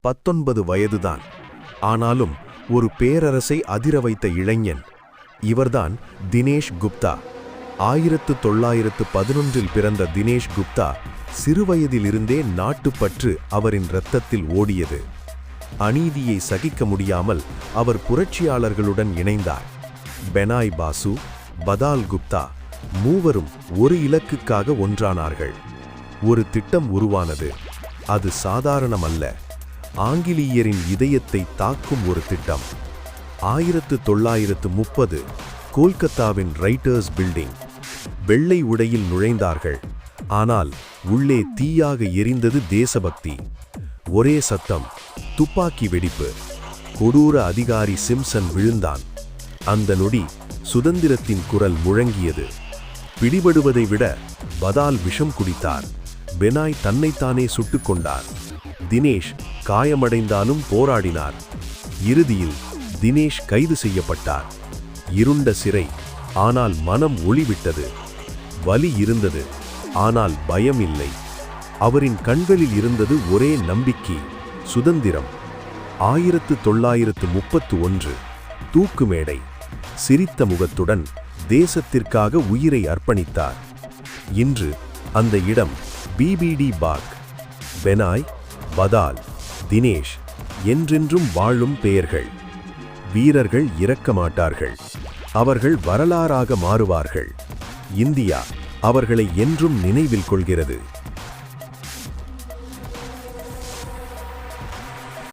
19 வயதுதான். ஆனாலும் ஒரு பேரரசை அதிர வைத்த இளைஞன். இவர்தான் தினேஷ் குப்தா. 1911 பிறந்த தினேஷ் குப்தா சிறுவயதிலிருந்தே நாட்டுப்பற்று அவரின் இரத்தத்தில் ஓடியது. அநீதியை சகிக்க முடியாமல் அவர் புரட்சியாளர்களுடன் இணைந்தார். பெனாய் பாசு, பதால் குப்தா மூவரும் ஒரு இலக்குக்காக ஒன்றானார்கள். ஒரு திட்டம் உருவானது. அது சாதாரணமல்ல, ஆங்கிலேயரின் இதயத்தை தாக்கும் ஒரு திட்டம். 1930 கோல்கத்தாவின் ரைட்டர்ஸ் பில்டிங். வெள்ளை உடையில் நுழைந்தார்கள். ஆனால் உள்ளே தீயாக எரிந்தது தேசபக்தி. ஒரே சத்தம், துப்பாக்கி வெடிப்பு. கொடூர அதிகாரி சிம்சன் விழுந்தான். அந்த நொடி சுதந்திரத்தின் குரல் முழங்கியது. பிடிபடுவதை விட பதால் விஷம் குடித்தார். பெனாய் தன்னைத்தானே சுட்டுக் கொண்டார். தினேஷ் காயமடைந்தாலும் போராடினார். இறுதியில் தினேஷ் கைது செய்யப்பட்டார். இருண்ட சிறை, ஆனால் மனம் ஒளிவிட்டது. வலி இருந்தது, ஆனால் பயம் இல்லை. அவரின் கண்களில் இருந்தது ஒரே நம்பிக்கை, சுதந்திரம். 1931 தூக்கு மேடை. சிரித்த முகத்துடன் தேசத்திற்காக உயிரை அர்ப்பணித்தார். இன்று அந்த இடம் பிபிடி பாக். பெனாய், பதால், தினேஷ் என்றென்றும் வாழும் பெயர்கள். வீரர்கள் இறக்க மாட்டார்கள். அவர்கள் வரலாறாக மாறுவார்கள். இந்தியா அவர்களை என்றும் நினைவில் கொள்கிறது.